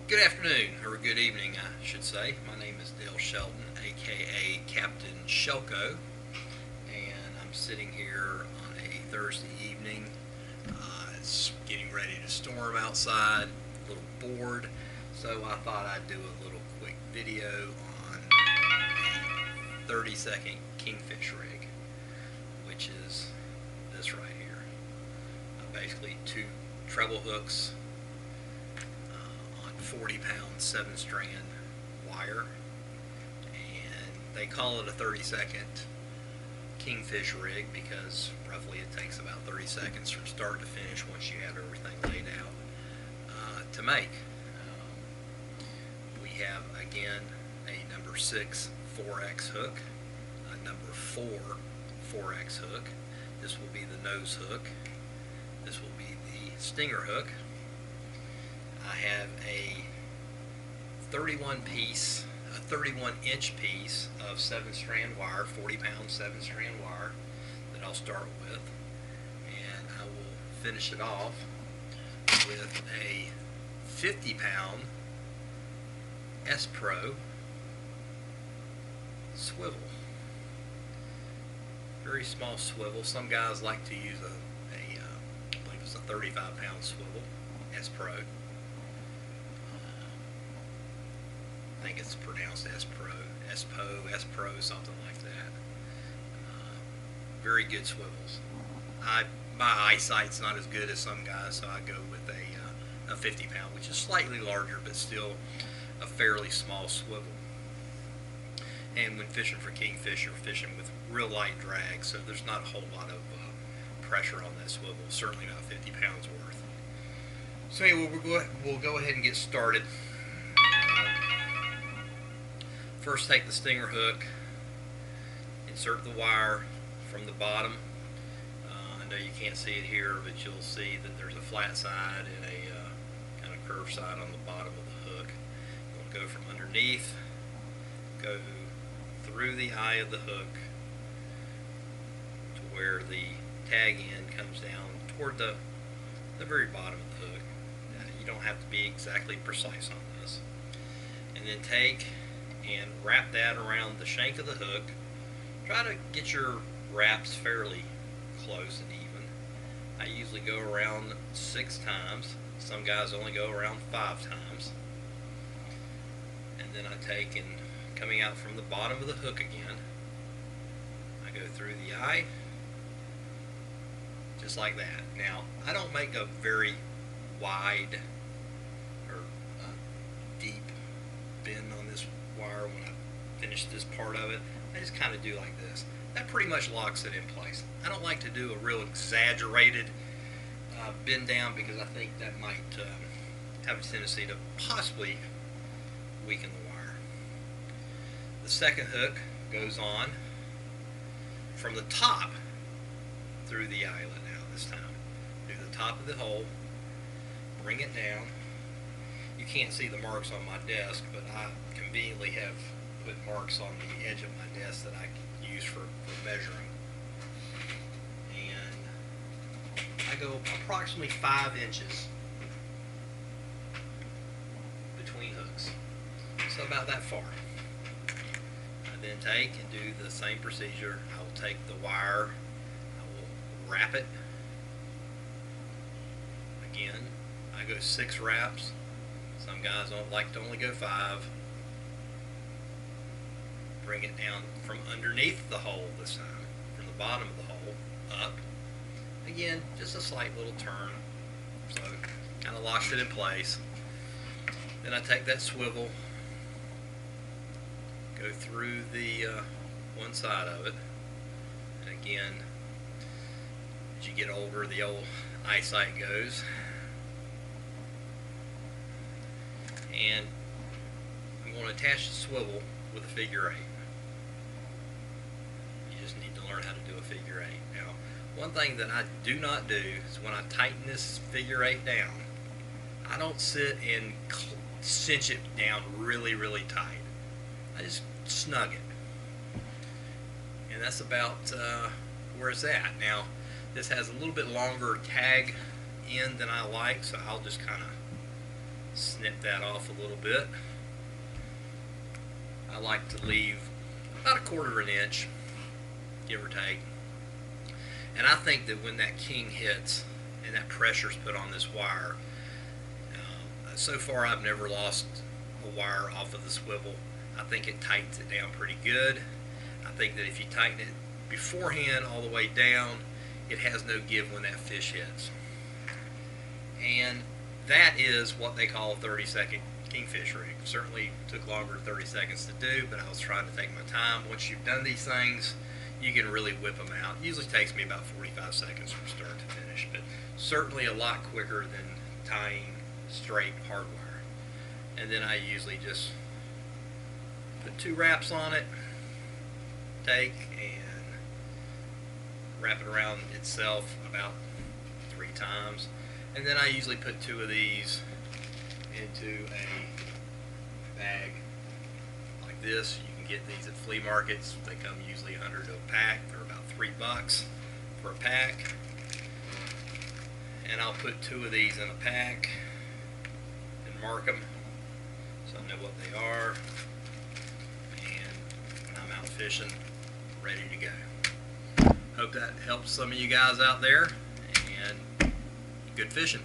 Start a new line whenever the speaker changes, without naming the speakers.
Good afternoon, or good evening, I should say. My name is Dale Shelton, aka Captain Shelko, and I'm sitting here on a Thursday evening. It's getting ready to storm outside, a little bored, so I thought I'd do a little quick video on a 30-second Kingfish rig, which is this right here. Basically, two treble hooks 40-pound 7-strand wire, and they call it a 30-second Kingfish rig because roughly it takes about 30 seconds from start to finish once you have everything laid out to make. We have again a number 6 4X hook, a number 4 4X hook. This will be the nose hook. This will be the stinger hook. I have a 31-inch piece of 7-strand wire, 40-pound 7-strand wire that I'll start with, and I will finish it off with a 50-pound S-Pro swivel. Very small swivel. Some guys like to use I believe it's a 35-pound swivel, S-Pro. I think it's pronounced S-Pro, something like that. Very good swivels. My eyesight's not as good as some guys, so I go with a 50-pound, which is slightly larger, but still a fairly small swivel. And when fishing for kingfish, you're fishing with real light drag, so there's not a whole lot of pressure on that swivel. Certainly not 50 pounds worth. So anyway, we'll go ahead and get started. First, take the stinger hook, insert the wire from the bottom. I know you can't see it here, but you'll see that there's a flat side and a kind of curved side on the bottom of the hook. You want to go from underneath, go through the eye of the hook to where the tag end comes down toward the very bottom of the hook. You don't have to be exactly precise on this. And then take and wrap that around the shank of the hook. Try to get your wraps fairly close and even. I usually go around 6 times. Some guys only go around 5 times. And then I take and coming out from the bottom of the hook again, I go through the eye, just like that. Now, I don't make a very wide or deep bend on this wire when I finish this part of it. I just kind of do like this. That pretty much locks it in place. I don't like to do a real exaggerated bend down because I think that might have a tendency to possibly weaken the wire. The second hook goes on from the top through the eyelet now this time. Do the top of the hole, bring it down. You can't see the marks on my desk, but I conveniently have put marks on the edge of my desk that I can use for measuring. And I go approximately 5 inches between hooks. So about that far. I then take and do the same procedure. I will take the wire, I will wrap it. Again, I go 6 wraps. Some guys don't like to only go 5. Bring it down from underneath the hole this time, from the bottom of the hole, up. Again, just a slight little turn, so kind of locks it in place. Then I take that swivel, go through the one side of it, and again, as you get older, the old eyesight goes. And I'm going to attach the swivel with a figure 8. You just need to learn how to do a figure 8. Now, one thing that I do not do is when I tighten this figure 8 down, I don't sit and cinch it down really, really tight. I just snug it. And that's about where it's at. Now, this has a little bit longer tag end than I like, so I'll just kind of snip that off a little bit. I like to leave about 1/4 inch, give or take. And I think that when that king hits and that pressure's put on this wire, so far I've never lost a wire off of the swivel. I think it tightens it down pretty good. I think that if you tighten it beforehand all the way down, it has no give when that fish hits. And that is what they call a 30-second kingfish rig. Certainly took longer than 30 seconds to do, but I was trying to take my time. Once you've done these things, you can really whip them out. It usually takes me about 45 seconds from start to finish, but certainly a lot quicker than tying straight hard wire. And then I usually just put 2 wraps on it, take and wrap it around itself about 3 times, and then I usually put 2 of these into a bag like this. You can get these at flea markets. They come usually 100 a pack. They're about $3 for a pack. And I'll put 2 of these in a pack and mark them so I know what they are. And I'm out fishing, ready to go. Hope that helps some of you guys out there, and good fishing.